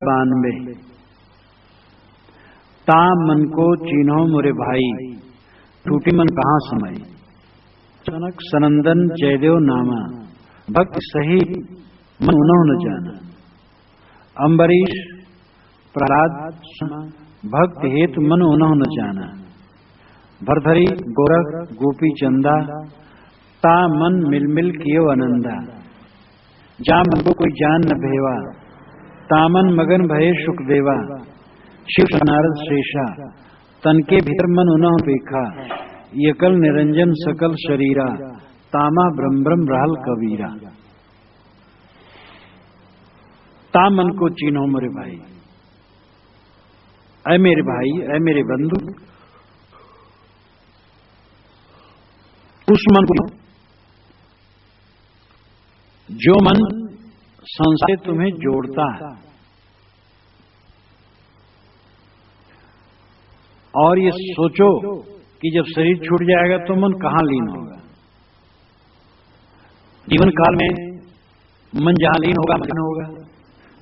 92। ता मन को चीन्हो मोरे भाई, टूटी मन कहाँ समाई। जनक सनंदन जयदेव नामा, भक्त सही मन उन्हों न जाना। अम्बरीश प्रहलाद भक्त हेतु मन उन्हों न जाना। भरथरी गोरख गोपी चंदा, ता मन मिल मिल कियो आनंदा। जा मन को कोई जान न भेवा, तामन मगन भये सुखदेवा। शिव नारद शेषा, तन के भीतर मन उन्हों पेखा। यकल निरंजन सकल शरीरा, तामा ब्रह्म ब्रह्म रहल कबीरा। ता मन को चीन्हो मेरे भाई, ऐ मेरे भाई, ऐ मेरे बंधु, उस मन को जो मन संसार से तुम्हें जोड़ता है और ये सोचो कि जब शरीर छूट जाएगा तो मन कहां लीन होगा। जीवन काल में मन जहां लीन होगा मन होगा,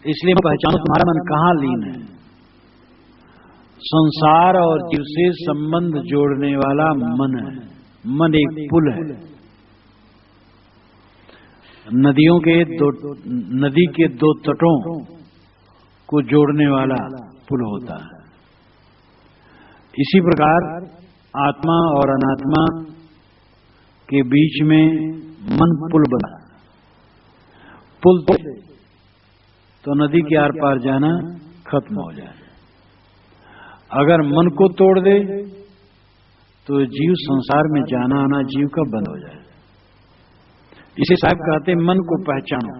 इसलिए पहचानो तुम्हारा मन कहां लीन है। संसार और जीव से संबंध जोड़ने वाला मन है। मन एक पुल है। नदी के दो तटों को जोड़ने वाला पुल होता है। इसी प्रकार आत्मा और अनात्मा के बीच में मन पुल बना। पुल तो नदी के आर पार जाना खत्म हो जाए। अगर मन को तोड़ दे तो जीव संसार में जाना आना जीव का बंद हो जाए। इसे साहब कहते हैं मन को पहचानो,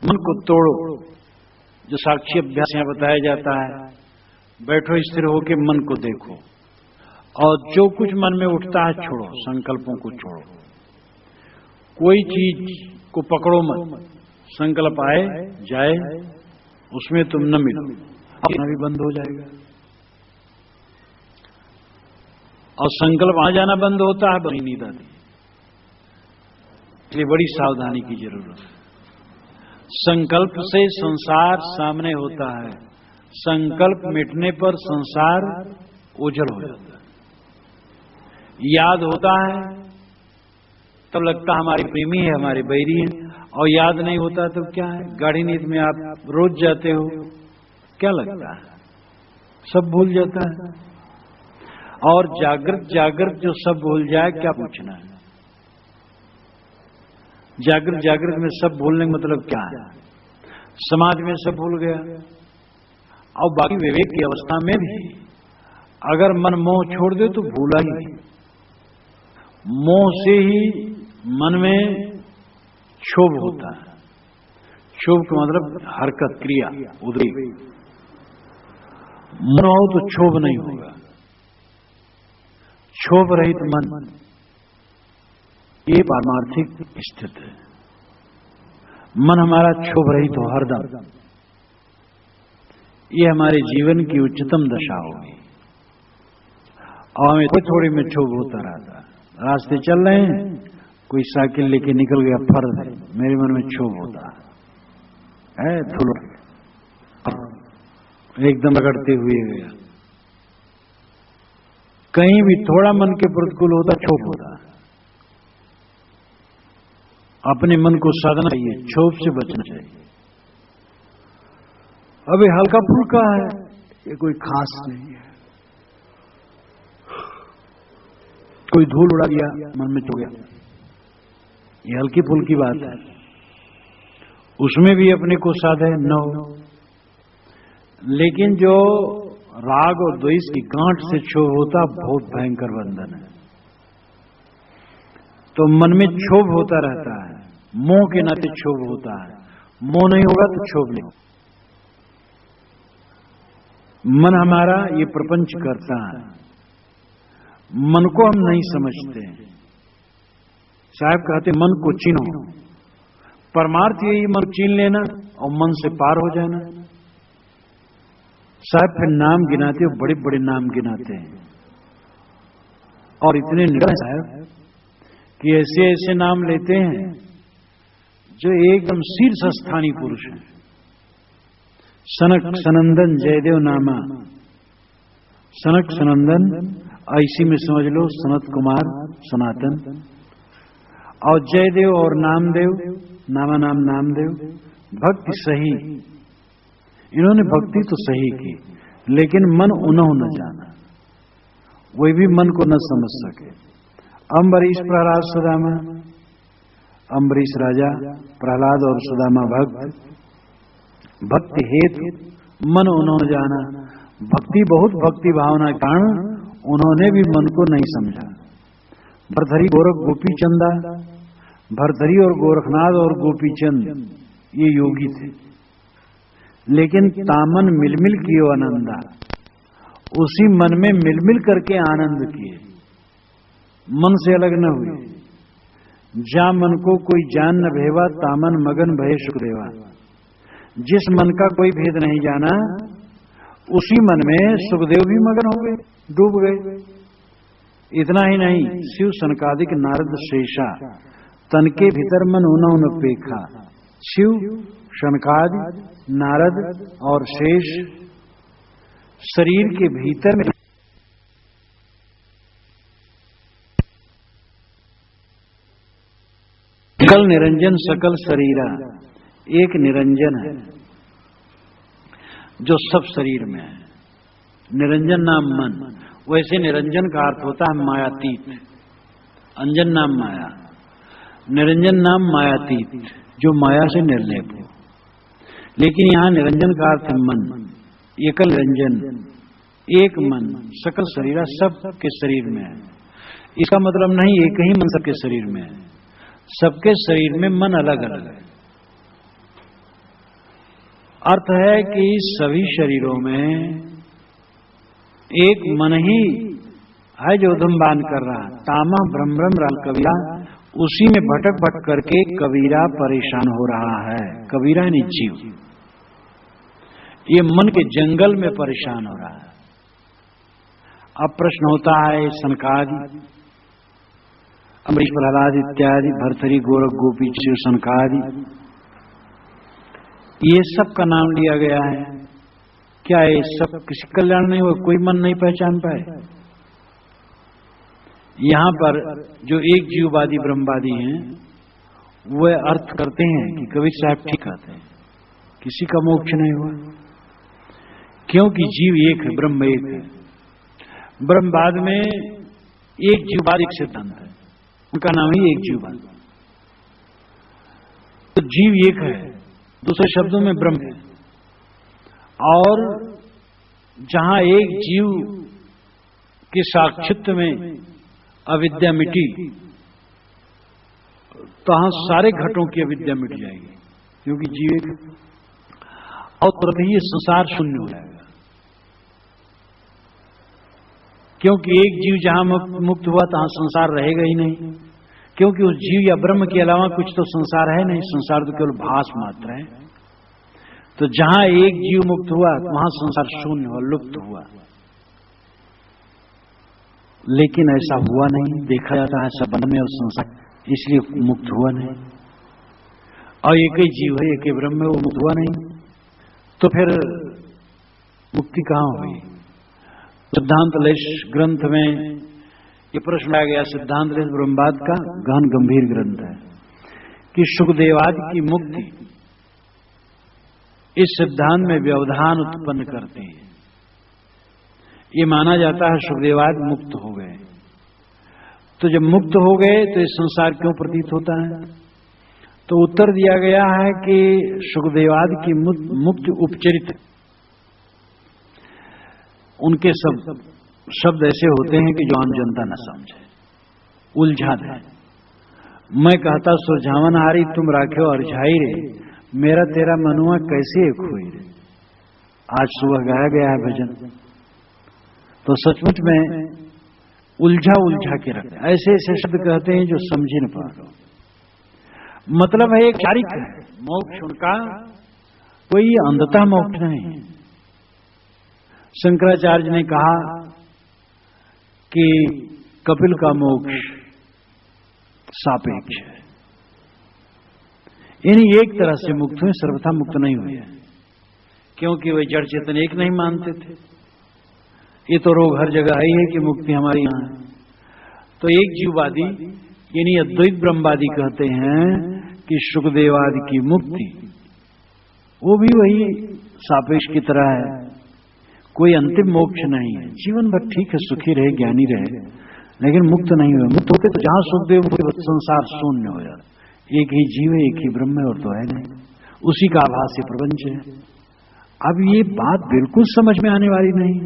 मन को तोड़ो। जो साक्षी अभ्यास यहां बताया जाता है, बैठो स्थिर होकर मन को देखो और जो कुछ मन में उठता है छोड़ो, संकल्पों को छोड़ो। कोई चीज को पकड़ो मत, संकल्प आए जाए उसमें तुम न मिलो, अपना भी बंद हो जाएगा। और संकल्प आ जाना बंद होता है, बड़ी नींद आती है। इसलिए बड़ी सावधानी की जरूरत है। संकल्प से संसार सामने होता है, संकल्प मिटने पर संसार ओझल हो जाता है। याद होता है तब लगता हमारे प्रेमी है, हमारे बैरी है, और याद नहीं होता तो क्या है। गाढ़ी नींद में आप रोज जाते हो, क्या लगता है, सब भूल जाता है। और जागृत जो सब भूल जाए, क्या पूछना है। जागृत में सब भूलने का मतलब क्या है। समाज में सब भूल गया, और बाकी विवेक की अवस्था में भी अगर मन मोह छोड़ दे तो भूला ही नहीं। मोह से ही मन में क्षोभ होता है। क्षोभ का मतलब हरकत, क्रिया, उद्रेक। मन हो तो क्षोभ नहीं होगा। क्षोभ रहित मन ये पारमार्थिक स्थिति है। मन हमारा क्षोभ रहित हो हरदम, ये हमारे जीवन की उच्चतम दशा होगी। और हमें थोड़ी में क्षोभ होता रहता है। रास्ते चल रहे हैं, कोई साइकिल लेके निकल गया, फर्ज है, मेरे मन में क्षोभ होता है, धूल एकदम रगड़ते हुए गया। कहीं भी थोड़ा मन के प्रतिकूल होता, क्षोभ होता है। अपने मन को साधना चाहिए, क्षोभ से बचना चाहिए। अबे हल्का फुल्का है, ये कोई खास नहीं है। कोई धूल उड़ा दिया, मन में चो गया, ये हल्की फुल्की बात है। उसमें भी अपने को साधे न हो। लेकिन जो राग और द्वेष की गांठ से क्षोभ होता, बहुत भयंकर बंधन है। तो मन में क्षोभ होता रहता है, मोह के नाते क्षोभ होता है। मोह नहीं होगा तो क्षोभ नहीं। मन हमारा ये प्रपंच करता है, मन को हम नहीं समझते। साहब कहते मन को चिन्हो। परमार्थ यही मन चीन लेना और मन से पार हो जाना। साहब फिर नाम गिनाते हो, बड़े बड़े नाम गिनाते हैं और इतने निडर साहब कि ऐसे ऐसे नाम लेते हैं जो एकदम शीर्ष स्थानीय पुरुष हैं। सनक सनंदन जयदेव नामा, सनक सनंदन ऐसी में समझ लो सनत कुमार सनातन, और जयदेव और नामदेव, नामा नाम नामदेव, भक्ति सही। इन्होंने भक्ति तो सही की, लेकिन मन उन्हों न जाना, वही भी मन को न समझ सके। अम्बरीश प्रहलाद सुदामा, अम्बरीश राजा, प्रहलाद और सुदामा भक्त, भक्ति हेतु मन उन्होंने जाना। भक्ति बहुत भक्ति भावना के कारण उन्होंने भी मन को नहीं समझा। भरथरी गोरख गोपी चंदा, भरथरी और गोरखनाथ और गोपीचंद ये योगी थे, लेकिन तामन मिलमिल कियो आनंदा, उसी मन में मिलमिल करके आनंद किए, मन से अलग न हुए। जा मन को कोई जान न भेवा, तामन मगन भये सुखदेवा। जिस मन का कोई भेद नहीं जाना, उसी मन में सुखदेव भी मगन हो गए, डूब गए। इतना ही नहीं, शिव सनकादिक नारद शेषा, तन के भीतर मन उन्होंने पेखा। शिव शनकादि नारद और शेष शरीर के भीतर में सकल निरंजन सकल शरीरा, एक निरंजन है जो सब शरीर में है। निरंजन नाम मन, वैसे निरंजन का अर्थ होता है मायातीत। अंजन नाम माया, निरंजन नाम मायातीत, जो माया से निर्लेप हो। लेकिन यहां निरंजन का अर्थ है मन, एकल निरंजन, एक मन सकल शरीर, सब के शरीर में है। इसका मतलब नहीं एक ही मन सबके शरीर में है, सबके शरीर में मन अलग अलग है। अर्थ है कि सभी शरीरों में एक मन ही है जो धूमपान कर रहा। तामा भ्रम भ्रम राल कबीरा, उसी में भटक भटक करके कबीरा परेशान हो रहा है। कबीरा यानी जीव, ये मन के जंगल में परेशान हो रहा है। अब प्रश्न होता है, सनकादि अम्बरीश प्रहलाद इत्यादि, भरथरी गोरख गोपी शिव सनकादि, ये सब का नाम लिया गया है। क्या ये सब किसी कल्याण नहीं हुआ? कोई मन नहीं पहचान पाए? यहां पर जो एक जीववादी ब्रह्मवादी हैं, वह अर्थ करते हैं कि कबीर साहब ठीक कहते हैं, किसी का मोक्ष नहीं हुआ, क्योंकि जीव एक है, ब्रह्म एक है। ब्रह्मवाद में एक जीववाद एक सिद्धांत है, उनका नाम ही एक जीववाद। तो जीव एक है, दूसरे शब्दों में ब्रह्म है। और जहां एक जीव के साक्षित्व में अविद्या मिटी, तो सारे घटों की अविद्या मिट जाएगी, क्योंकि जीव एक, और तुरंत ही संसार शून्य हो जाएगा। क्योंकि एक जीव जहां मुक्त हुआ, तहां संसार रहेगा ही नहीं, क्योंकि उस जीव या ब्रह्म के अलावा कुछ तो संसार है नहीं, संसार तो केवल भास मात्र है। तो जहां एक जीव मुक्त हुआ, वहां संसार शून्य हुआ, लुप्त हुआ। लेकिन ऐसा हुआ नहीं, देखा जाता है संबंध में और संसार, इसलिए मुक्त हुआ नहीं। और एक ही जीव है, एक ही ब्रह्म है, वो मुक्त हुआ नहीं, तो फिर मुक्ति कहां हुई? सिद्धांत लेश ग्रंथ में ये प्रश्न आया गया, सिद्धांत लेश ब्रह्मवाद का गहन गंभीर ग्रंथ है, कि सुखदेवादि की मुक्ति इस सिद्धांत में व्यवधान उत्पन्न करती है। ये माना जाता है सुखदेवादि मुक्त हो गए, तो जब मुक्त हो गए तो इस संसार क्यों प्रतीत होता है? तो उत्तर दिया गया है कि सुखदेवादि की मुक्ति उपचरित, उनके सब शब्द ऐसे होते हैं कि जो आम जनता न समझे, उलझा दे। मैं कहता सुरझावन हारी, तुम राख्यो अरझाई रे, मेरा तेरा मनुआ कैसे एक हुई रे। आज सुबह गाया गया है भजन, तो सचमुच में उलझा उलझा के रखते, ऐसे ऐसे शब्द कहते हैं जो समझे न पा रहे। मतलब है एक चारिक है मोक्ष, उनका कोई अंधता मोक्ष नहीं। शंकराचार्य ने कहा कि कपिल का मोक्ष सापेक्ष है, यानी एक तरह से मुक्त हुए, सर्वथा मुक्त नहीं हुए। क्योंकि वे जड़ चेतन एक नहीं मानते थे। ये तो रोग हर जगह ही है कि मुक्ति हमारे यहां है। तो एक जीववादी यानी अद्वैत ब्रह्मवादी कहते हैं कि सुखदेवादि की मुक्ति वो भी वही सापेक्ष की तरह है, कोई अंतिम मोक्ष नहीं है। जीवन भर ठीक है, सुखी रहे, ज्ञानी रहे, लेकिन मुक्त नहीं हुए। मुक्त होते तो जहां सुखदेव संसार शून्य हो जाता। एक ही जीव है, एक ही ब्रह्म है, और तो है नहीं, उसी का आभास से प्रपंच है। अब ये बात बिल्कुल समझ में आने वाली नहीं।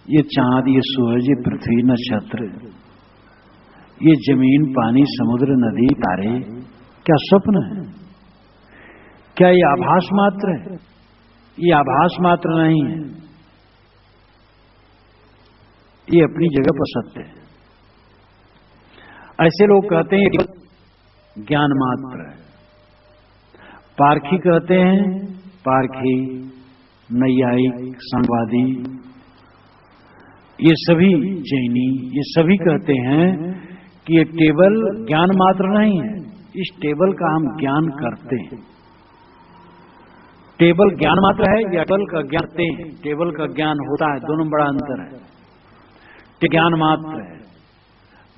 ये चांद, ये सूरज, ये पृथ्वी, नक्षत्र, ये जमीन, पानी, समुद्र, नदी, तारे क्या स्वप्न है? क्या ये आभास मात्र है? ये आभास मात्र नहीं है, ये अपनी जगह पर सत्य है। ऐसे लोग कहते हैं कि ज्ञान मात्र है। पारखी कहते हैं, पारखी, नैयायिक, संवादी, ये सभी जैनी, ये सभी कहते हैं कि ये टेबल ज्ञान मात्र नहीं है, इस टेबल का हम ज्ञान करते हैं। टेबल ज्ञान मात्र है या टेबल का ज्ञान करते हैं? टेबल का ज्ञान होता है, दोनों में बड़ा अंतर है। ज्ञान मात्र है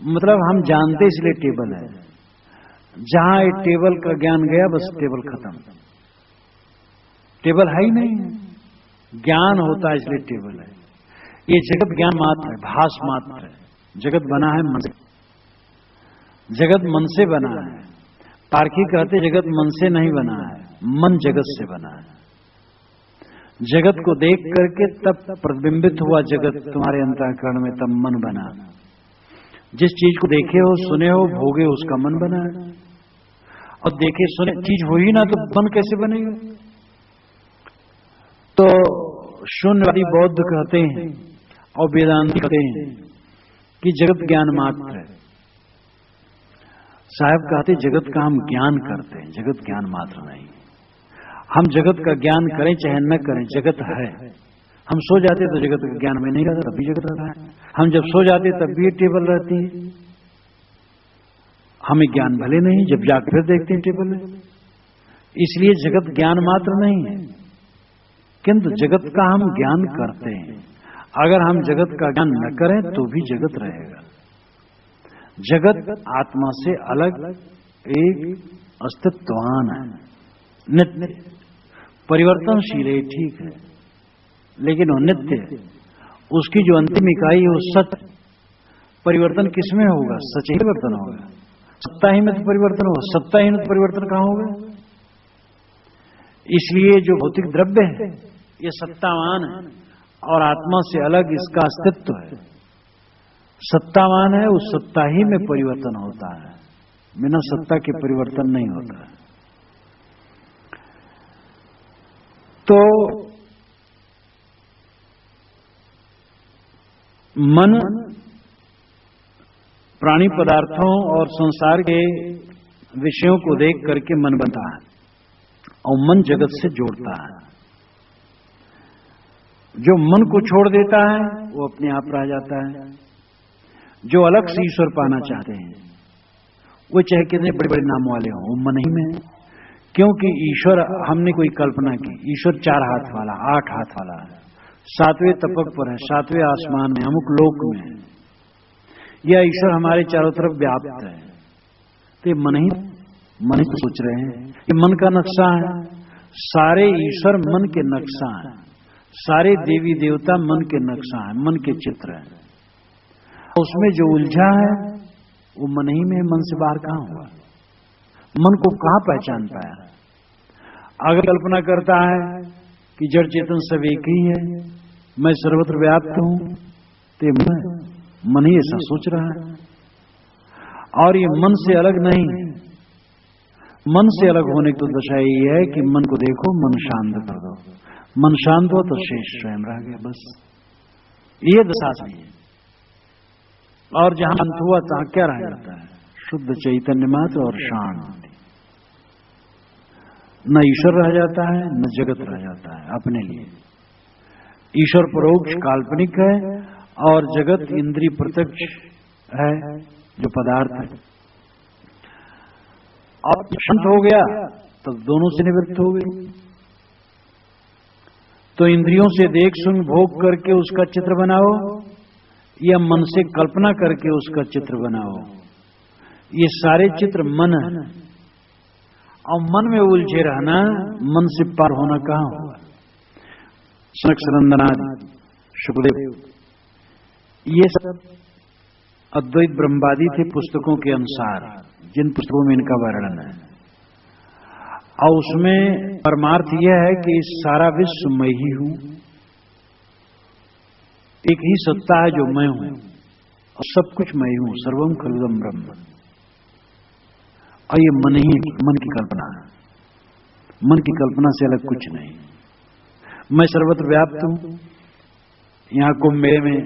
मतलब हम जानते इसलिए टेबल है। जहां ये टेबल का ज्ञान गया बस टेबल खत्म, टेबल है ही नहीं है। ज्ञान होता है इसलिए टेबल है। ये जगत ज्ञान मात्र है, भास मात्र है। जगत बना है मन से, जगत मन से बना है। तार्किक कहते जगत मन से नहीं बना है, मन जगत से बना है। जगत को देख करके तब प्रतिबिंबित हुआ जगत तुम्हारे अंतःकरण में, तब मन बना। जिस चीज को देखे हो, सुने हो, भोगे हो, उसका मन बना है। और देखे सुने चीज हो ही ना तो मन कैसे बनेगा? तो शून्यवादी बौद्ध कहते हैं और वेदांती कहते हैं कि जगत ज्ञान मात्र है। साहब कहते जगत का हम ज्ञान करते हैं, जगत ज्ञान मात्र नहीं। हम जगत का ज्ञान करें चाहे न करें, जगत है। हम सो जाते तो जगत का ज्ञान में नहीं रहता, तब भी जगत रहता है। हम जब सो जाते तब भी टेबल रहती है। हमें ज्ञान भले नहीं, जब जाकर फिर देखते हैं टेबल है। इसलिए जगत ज्ञान मात्र नहीं है, किंतु जगत का हम ज्ञान करते हैं। अगर हम जगत का ज्ञान न करें तो भी जगत रहेगा। जगत आत्मा से अलग एक अस्तित्वान है, नित्य, परिवर्तनशील है, ठीक है, लेकिन वो नित्य है। उसकी जो अंतिम इकाई है वो सत्य। परिवर्तन किसमें होगा? सच ही परिवर्तन होगा। सत्ता ही में तो परिवर्तन होगा, सत्ता ही में तो परिवर्तन कहां होगा? इसलिए जो भौतिक द्रव्य है ये सत्तावान है और आत्मा से अलग इसका अस्तित्व है। सत्तावान है, उस सत्ता ही में परिवर्तन होता है, बिना सत्ता के परिवर्तन नहीं होता है। तो मन प्राणी पदार्थों और संसार के विषयों को देख करके मन बनता है और मन जगत से जोड़ता है। जो मन को छोड़ देता है वो अपने आप रह जाता है। जो अलग से ईश्वर पाना चाहते हैं वो चाहे कितने बड़े बड़े नाम वाले हों, वो मन ही में है। क्योंकि ईश्वर, हमने कोई कल्पना की, ईश्वर 4 हाथ वाला, 8 हाथ वाला है, 7वें तपक पर है, 7वें आसमान में, अमुक लोक में है, यह ईश्वर हमारे चारों तरफ व्याप्त है। तो ये मन ही तो सोच रहे हैं, ये मन का नक्शा है। सारे ईश्वर मन के नक्शा है, सारे देवी देवता मन के नक्शा है, मन के चित्र है। उसमें जो उलझा है वो मन ही में, मन से बाहर कहां हुआ? मन को कहां पहचान पाया? अगर कल्पना करता है कि जड़ चेतन सब एक ही है, मैं सर्वत्र व्याप्त हूं, तो मन ही ऐसा सोच रहा है। और ये मन से अलग नहीं है। मन से अलग होने की तो दशा यही है कि मन को देखो, मन शांत कर दो। मन शांत हो तो शेष स्वयं रह गया, बस ये दशा सही है। और जहां अंत हुआ तहां क्या रह जाता है? शुद्ध चैतन्य मात्र और शांति। न ईश्वर रह जाता है न जगत रह जाता है अपने लिए। ईश्वर परोक्ष काल्पनिक है और जगत इंद्रिय प्रत्यक्ष है, जो पदार्थ है। और शांत हो गया तो दोनों से निवृत्त हो गई। तो इंद्रियों से देख सुन भोग करके उसका चित्र बनाओ या मन से कल्पना करके उसका चित्र बनाओ, ये सारे चित्र मन है। और मन में उलझे रहना, मन से पार होना कहां हुआ। सनक सनंदनादि शुक्लदेव ये सब अद्वैत ब्रह्मवादी थे पुस्तकों के अनुसार, जिन पुस्तकों में इनका वर्णन है। और उसमें परमार्थ यह है कि सारा विश्व मैं ही हूं, एक ही सत्ता है जो मैं हूं और सब कुछ मैं हूं, सर्वम खलुदम ब्रह्म। और ये मन ही, मन की कल्पना है, मन की कल्पना से अलग कुछ नहीं। मैं सर्वत्र व्याप्त हूं। यहां कुंभ मेले में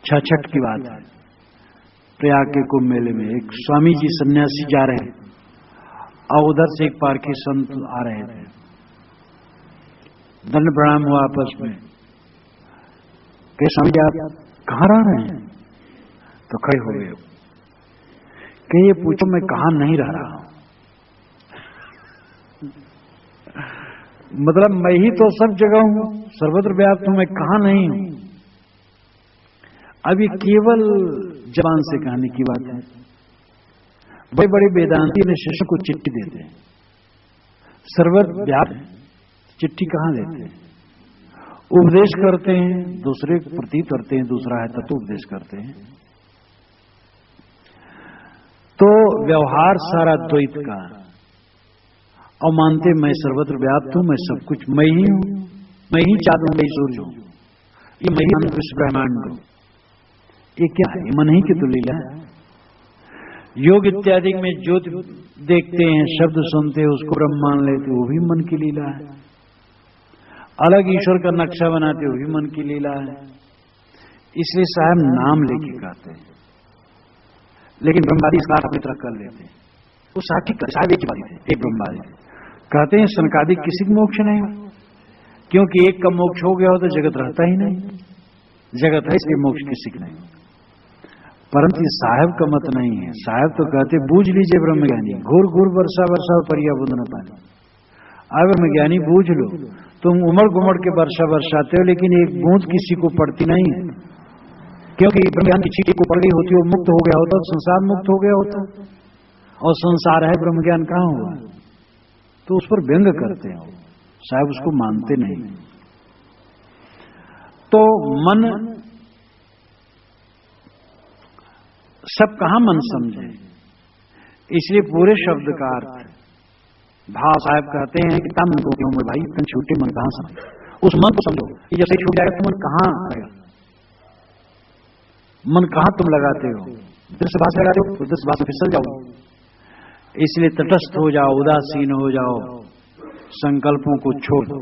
छठ की बात है, प्रयाग के कुंभ मेले में एक स्वामी जी सन्यासी जा रहे हैं और उधर से एक पारखी संत आ रहे थे। दंड प्रणाम हुआ आपस में, कहे स्वामी जी आप कहां रह रहे हैं? तो खड़े हो गए, कि ये पूछो मैं कहां नहीं रह रहा हूं। मतलब मैं ही तो सब जगह हूं, सर्वत्र व्याप्त हूं, मैं कहां नहीं हूं। अब ये केवल जबान से कहने की बात है। बड़े बड़े वेदांती ने शिष्य को चिट्ठी देते हैं, सर्वत्र व्याप्त, चिट्ठी कहां देते हैं? उपदेश करते हैं, दूसरे को प्रतीत करते हैं, दूसरा है तत्व उपदेश करते हैं। तो व्यवहार सारा द्वैत का, और मानते मैं सर्वत्र व्याप्त हूं, मैं सब कुछ मैं ही हूं, मैं ही चाँद हूं, मैं ही सूर्य हूं, ये मैं ही विश्व ब्रह्मांड हूं। ये क्या है? मन ही की तो लीला है। योग इत्यादि में ज्योति देखते हैं, शब्द सुनते हैं, उसको ब्रह्म मान लेते, वो भी मन की लीला है। अलग ईश्वर का नक्शा बनाते, वो भी मन की लीला है। इसलिए साहब नाम लेके कहते हैं, लेकिन ब्रह्मवादी इसका अपनी तरफ कर लेते हैं। वो साथी साहब एक बात है, एक ब्रह्मवादी कहते हैं सनकादिक किसी का मोक्ष नहीं, क्योंकि एक का मोक्ष हो गया हो तो जगत रहता ही नहीं, जगत है इसलिए मोक्ष किसी का नहीं। परंतु साहब का मत नहीं है। साहब तो कहते बूझ लीजिए ब्रह्मज्ञानी, घूर घूर वर्षा वर्षा परिया बुध न पानी। अब ब्रह्मज्ञानी बूझ लो, तुम उमड़ घुमड़ के वर्षा वर्षाते हो, लेकिन एक बूंद किसी को पड़ती नहीं है, क्योंकि ब्रह्मज्ञान की चीज को पड़ गई होती, वो मुक्त हो गया होता, संसार मुक्त हो गया होता, और संसार है, ब्रह्मज्ञान कहां हुआ? तो उस पर व्यंग करते हो, साहब उसको मानते नहीं। तो मन सब कहां मन समझे, इसलिए पूरे शब्द का अर्थ भाव साहब कहते हैं कि तम को क्यों भाई, तुम छूटे मन कहां समझे, उस मन को समझो कि जैसे छूट जाएगा तो मन कहां आएगा, मन कहां तुम लगाते हो, दृश्य भाष लगाते हो तो दृश्य भाष में फिसल जाओ। इसलिए तटस्थ हो जाओ, उदासीन हो जाओ, संकल्पों को छोड़ दो,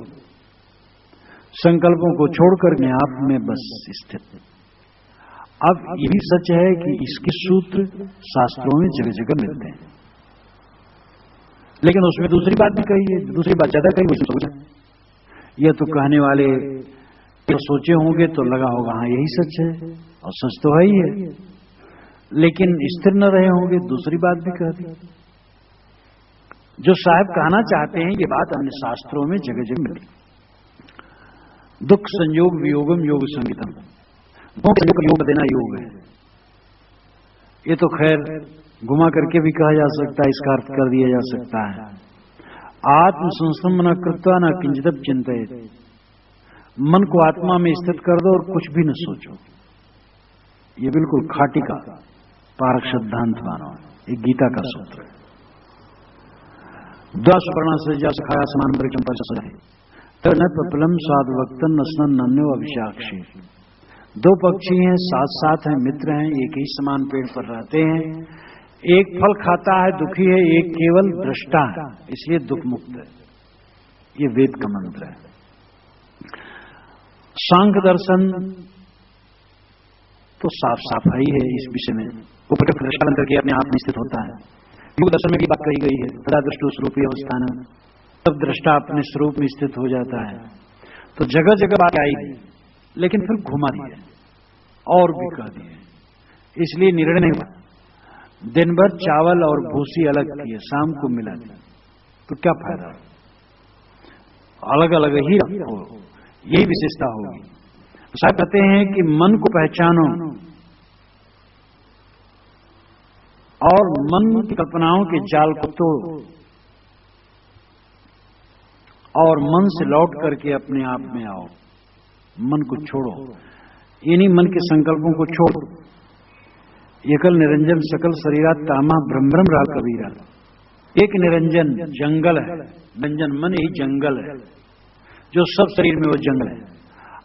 संकल्पों को छोड़कर अपने आप में बस स्थित। अब ये भी सच है कि इसके सूत्र शास्त्रों में जगह जगह मिलते हैं, लेकिन उसमें दूसरी बात भी कही है, दूसरी बात ज्यादा कही, उसमें सोचा यह तो कहने वाले तो सोचे होंगे तो लगा होगा हाँ यही सच है, और सच तो है ही है, लेकिन स्थिर न रहे होंगे, दूसरी बात भी कह दी। जो साहब कहना चाहते हैं ये बात हमने शास्त्रों में जगह जगह मिली। दुख संयोग वियोगम योग संगीतम, योग देना योग है। ये तो खैर घुमा करके भी कहा जा सकता है, इसका अर्थ कर दिया जा सकता है। आत्म संस्थम न कृत्वा न किंचित चिंतित, मन को आत्मा में स्थित कर दो और कुछ भी न सोचो। ये बिल्कुल खाटी का पारक सिद्धांत मानो, ये गीता का सूत्र है। द्वासुपर्णा से जस खाया समान परिचम पर सही तन पपलम स्वाद वक्तन नस्नन नन्यो अभिषाक्षी। दो पक्षी हैं, साथ साथ हैं, मित्र हैं, एक ही समान पेड़ पर रहते हैं, एक फल खाता है दुखी है, एक केवल दृष्टा है इसलिए दुख मुक्त है। ये वेद का मंत्र है। सांख्य दर्शन तो साफ साफाई है इस विषय में, उपलब्ध दृष्टांत करके अपने आप में स्थित होता है। योग दर्शन में भी बात कही गई है, तदा दृष्टो स्वरूपी अवस्थान, तब दृष्टा अपने स्वरूप में स्थित हो जाता है। तो जगह जगह बात आई, लेकिन फिर घुमा दिए और भी कह दिए, इसलिए निर्णय नहीं हुआ। दिन भर चावल और भूसी अलग किए, शाम को मिला दिया, तो क्या फायदा? अलग अलग ही रखो, यही विशेषता होगी। साहब कहते हैं कि मन को पहचानो और मन की कल्पनाओं के जाल को तोड़ो और मन से लौट करके अपने आप में आओ। मन को छोड़ो, इन्हीं मन के संकल्पों को छोड़ो। एकल निरंजन सकल शरीरा तामा ब्रह्म ब्रह्म रहा कबीरा। एक निरंजन जंगल है, निरंजन मन ही जंगल है, जो सब शरीर में वो जंगल है,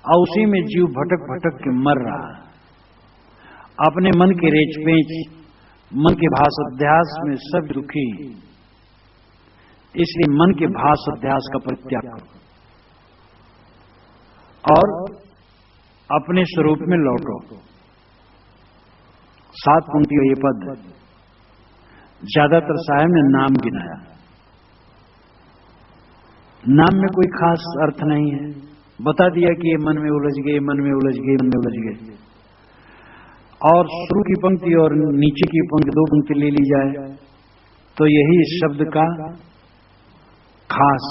और उसी में जीव भटक भटक के मर रहा है। अपने मन के रेच पेच, मन के भास अध्यास में सब दुखी, इसलिए मन के भास अध्यास का परित्याग करो और अपने स्वरूप में लौटो। 7 पंक्तियों ये पद, ज्यादातर साहब ने नाम गिनाया। नाम में कोई खास अर्थ नहीं है, बता दिया कि ये मन में उलझ गए, मन में उलझ गए, मन में उलझ गए। और शुरू की पंक्ति और नीचे की पंक्ति 2 पंक्ति ले ली जाए तो यही इस शब्द का खास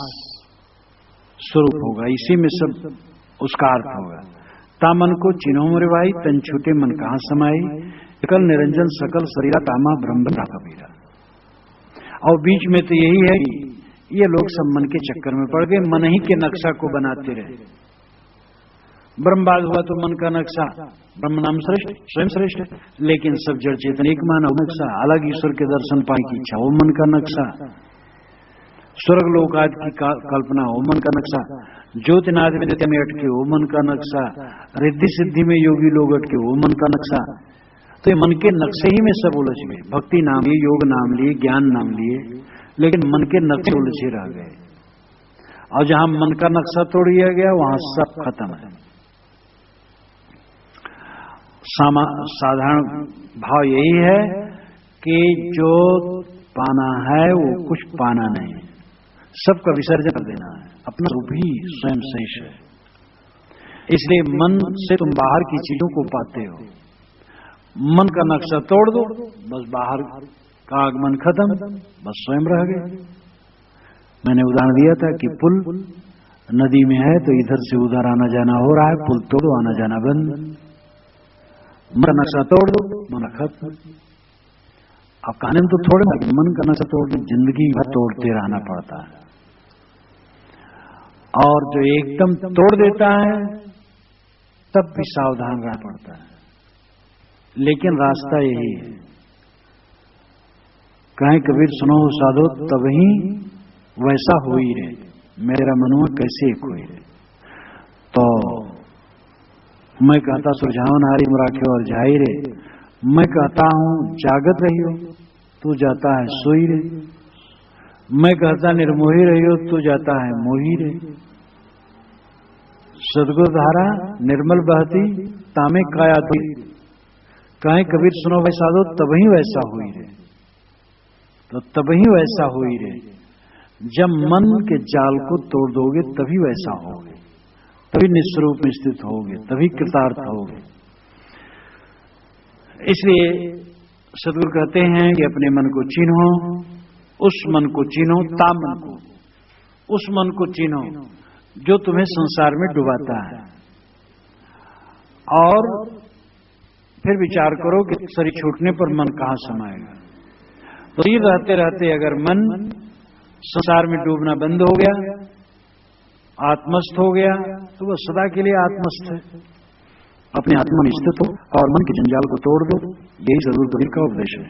स्वरूप होगा, इसी में सब उसका अर्थ होगा। ता मन को चिन्हो मोरे भाई, तन छूटे मन कहां समाई, एकल निरंजन सकल शरीरा तामा ब्रह्म ब्रह्म कबीरा। और बीच में तो यही है कि ये लोग सब मन के चक्कर में पड़ गए, मन ही के नक्शा को बनाते रहे। ब्रह्मवाद हुआ तो मन का नक्शा, ब्रह्म नाम श्रेष्ठ, स्वयं श्रेष्ठ, लेकिन सब जड़ चेतन एक मानव नक्शा, अलग ईश्वर के दर्शन पाने की इच्छा वो मन का नक्शा, स्वर्ग लोक आदि की कल्पना वो मन का नक्शा, ज्योतिनाद विद्या में अटके वो मन का नक्शा, रिद्धि सिद्धि में योगी लोग अटके वो मन का नक्शा। तो ये मन के नक्शे ही में सब उलझ गए। भक्ति नाम लिए, योग नाम लिए, ज्ञान नाम लिए, लेकिन मन के नक्शे उलझे रह गए। और जहां मन का नक्शा तोड़ दिया गया वहां सब खत्म है। साधारण भाव यही है कि जो पाना है वो कुछ पाना नहीं, सबका विसर्जन कर देना है, अपना रूप ही स्वयं शेष है। इसलिए मन से तुम बाहर की चीजों को पाते हो। मन का नक्शा तोड़ दो, बस बाहर का आगमन खत्म, बस स्वयं रह गए। मैंने उदाहरण दिया था कि पुल नदी में है तो इधर से उधर आना जाना हो रहा है, पुल तोड़ो आना जाना बंद। मन का नक्शा तोड़ दो, मन खत्म। अब कहने में तो थोड़े ना, मन का नक्शा तोड़ने जिंदगी भर तोड़ते रहना पड़ता है। और जो एकदम तोड़ देता है तब भी सावधान रहना पड़ता है, लेकिन रास्ता यही है। कहें कबीर सुनो साधो तब ही वैसा हो ही रहे, मेरा मनुआ कैसे एक हो ही रहे। तो मैं कहता सुरझावन हारी मुराखे और झाई रे, मैं कहता हूं जागत रहियो तू जाता है सोई रे, मैं कहता निर्मोही रहियो तू जाता है मोही रे। सदगुरु धारा निर्मल बहती तामे काया थी, कहें कबीर सुनो वैसा दो तभी वैसा हुई रे। तो तभी वैसा हुई रे, जब मन के जाल को तोड़ दोगे तभी वैसा होगे, तभी निस्वरूप में स्थित होगे, तभी कृतार्थ होगे। इसलिए सदगुरु कहते हैं कि अपने मन को चिन्हो, उस मन को चिन्हो, ता मन को, उस मन को चिन्हो जो तुम्हें संसार में डुबाता है। और फिर विचार करो कि शरीर छूटने पर मन कहां समाएगा। तो शरीर रहते रहते अगर मन संसार में डूबना बंद हो गया, आत्मस्थ हो गया, तो वह सदा के लिए आत्मस्थ है। अपने आत्मा में स्थित हो और मन के जंजाल को तोड़ दो, यही सदगुरु कबीर का उपदेश है।